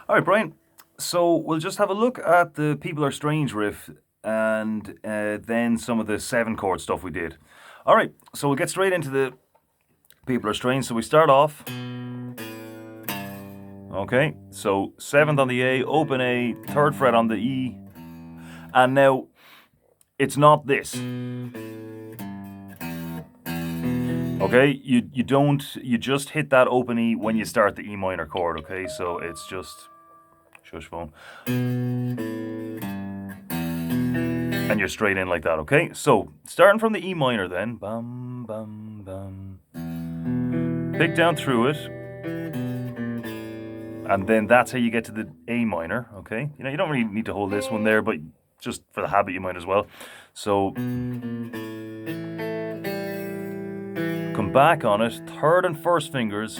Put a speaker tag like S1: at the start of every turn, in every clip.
S1: All right, Brian. So we'll just have a look at the People Are Strange riff and then some of the 7 chord stuff we did. All right, so we'll get straight into the People Are Strange. So we start off. Okay, so 7th on the A, open A, 3rd fret on the E, and now it's not this. Okay, you just hit that open E when you start the E minor chord. Okay, so it's just shush phone. And you're straight in like that, okay? So, starting from the E minor then. Bum, bum, bum. Pick down through it. And then that's how you get to the A minor, okay? You know, you don't really need to hold this one there, but just for the habit you might as well. So, come back on it, 3rd and 1st fingers.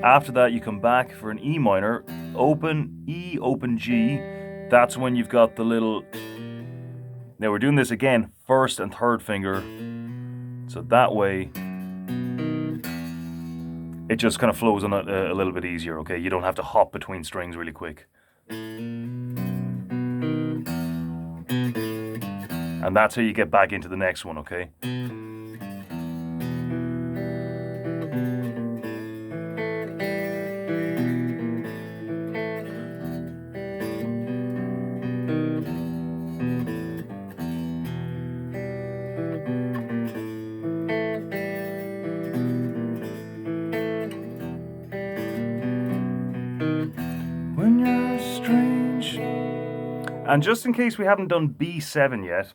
S1: After that, you come back for an E minor, open E, open G. That's when you've got the little... Now we're doing this again, 1st and 3rd finger. So that way, it just kind of flows on a little bit easier, okay? You don't have to hop between strings really quick. And that's how you get back into the next one, okay? When you're strange. And just in case we haven't done B7 yet,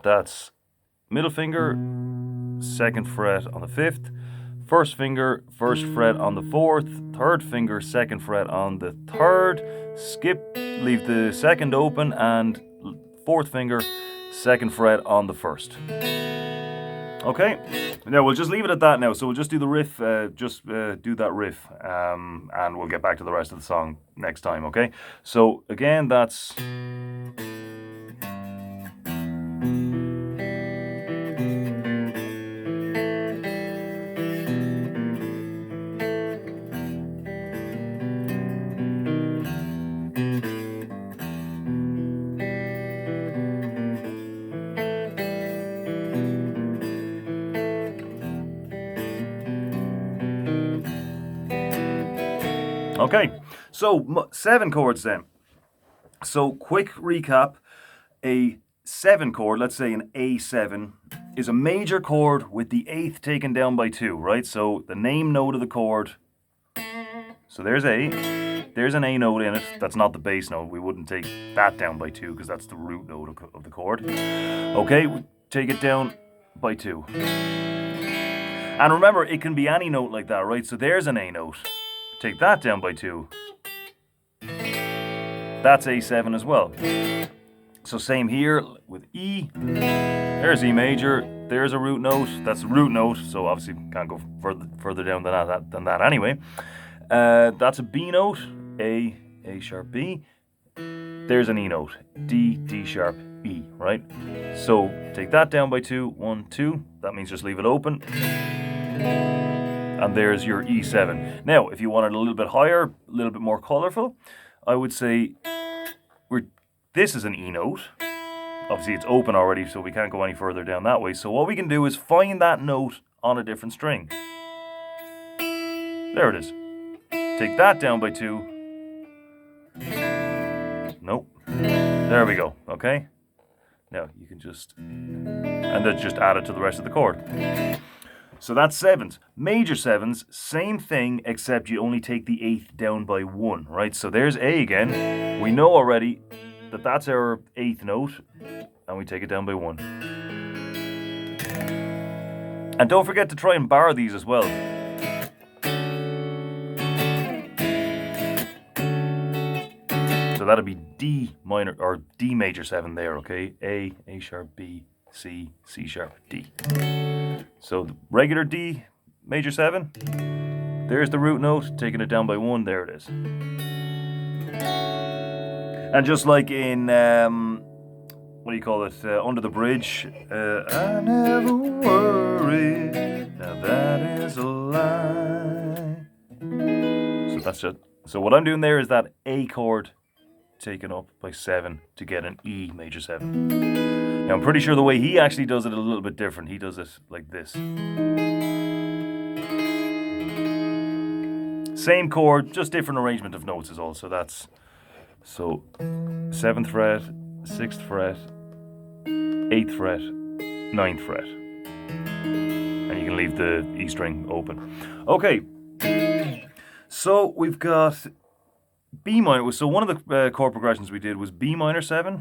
S1: that's middle finger, 2nd fret on the 5th, 1st finger, 1st fret on the 4th, 3rd finger, 2nd fret on the 3rd, skip, leave the 2nd open, and 4th finger, 2nd fret on the 1st. Okay, now we'll just leave it at that now. So we'll just do the riff, do that riff, and we'll get back to the rest of the song next time, okay? So again, that's... Okay, so 7 chords then. So quick recap, a 7 chord, let's say an A7, is a major chord with the 8th taken down by 2, right? So the name note of the chord, so there's A, there's an A note in it, that's not the bass note, we wouldn't take that down by 2 because that's the root note of the chord. Okay, we take it down by 2. And remember, it can be any note like that, right? So there's an A note. Take that down by 2. That's A7 as well. So same here with E. There's E major. There's a root note. That's a root note. So obviously can't go further down than that anyway. That's a B note. A sharp, B. There's an E note. D, D sharp, E, right? So take that down by 2. 1, 2. That means just leave it open. And there's your E7. Now, if you want it a little bit higher, a little bit more colorful, I would say this is an E note. Obviously, it's open already, so we can't go any further down that way. So what we can do is find that note on a different string. There it is. Take that down by 2. Nope. There we go, okay? Now, you can just... And then just add it to the rest of the chord. So that's 7s. Major 7s, same thing, except you only take the 8th down by 1, right? So there's A again. We know already that that's our 8th note, and we take it down by 1. And don't forget to try and bar these as well. So that'll be D minor, or D major 7 there, okay? A sharp, B, C, C sharp, D. So the regular D major 7, there's the root note, taking it down by 1, there it is. And just like in, what do you call it, Under the Bridge, I never worry Now that is a lie. So that's it. So what I'm doing there is that A chord taken up by 7 to get an E major 7. Now I'm pretty sure the way he actually does it is a little bit different. He does it like this. Same chord, just different arrangement of notes is all. So that's 7th fret, 6th fret, 8th fret, 9th fret. And you can leave the E string open. Okay, so we've got B minor. So one of the chord progressions we did was B minor 7,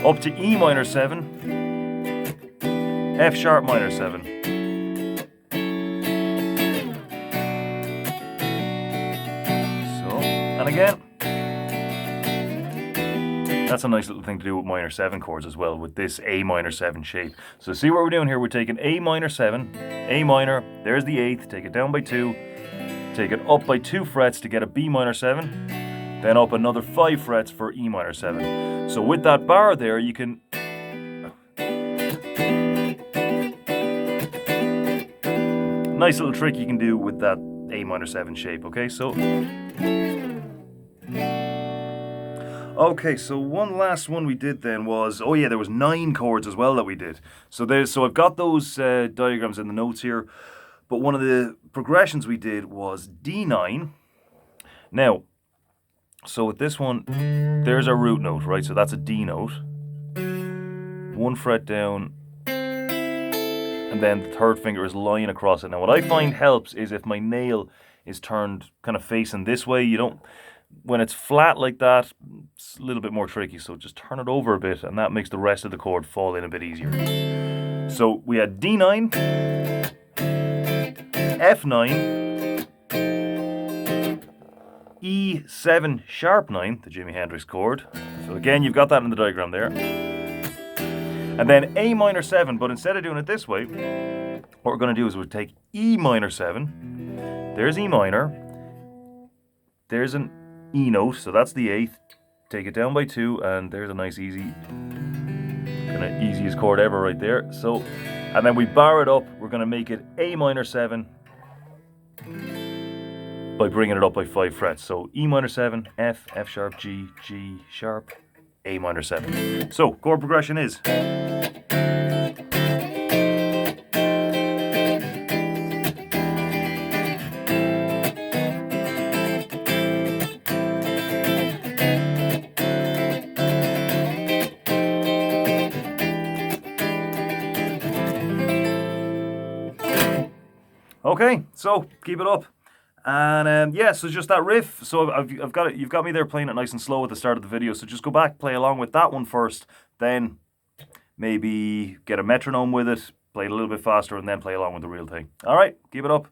S1: up to E minor 7, F sharp minor 7. So, and again. That's a nice little thing to do with minor 7 chords as well, with this A minor 7 shape. So see what we're doing here? We're taking A minor 7, A minor, there's the 8th, take it down by 2, take it up by 2 frets to get a B minor 7, then up another 5 frets for E minor 7. So with that bar there, you can... Nice little trick you can do with that A minor 7 shape, okay? Okay, so one last one we did then was, oh yeah, there was 9 chords as well that we did. So I've got those diagrams in the notes here, but one of the progressions we did was D9. Now, so with this one, there's our root note, right? So that's a D note. 1 fret down, and then the 3rd finger is lying across it. Now what I find helps is if my nail is turned kind of facing this way, you don't... When it's flat like that, it's a little bit more tricky, so just turn it over a bit, and that makes the rest of the chord fall in a bit easier. So we had D9, F9, E7 sharp 9, the Jimi Hendrix chord. So again, you've got that in the diagram there. And then A minor 7, but instead of doing it this way, what we're going to do is we'll take E minor 7, there's E minor, there's an E note, so that's the 8th, take it down by 2, and there's a nice easy, kind of easiest chord ever right there. So, and then we bar it up, we're going to make it A minor 7 by bringing it up by 5 frets. So E minor 7, F, F sharp, G, G sharp, A minor 7. So, chord progression is... Okay, so keep it up, and yeah, so just that riff. So I've got it. You've got me there playing it nice and slow at the start of the video. So just go back, play along with that one first, then maybe get a metronome with it, play it a little bit faster, and then play along with the real thing. All right, keep it up.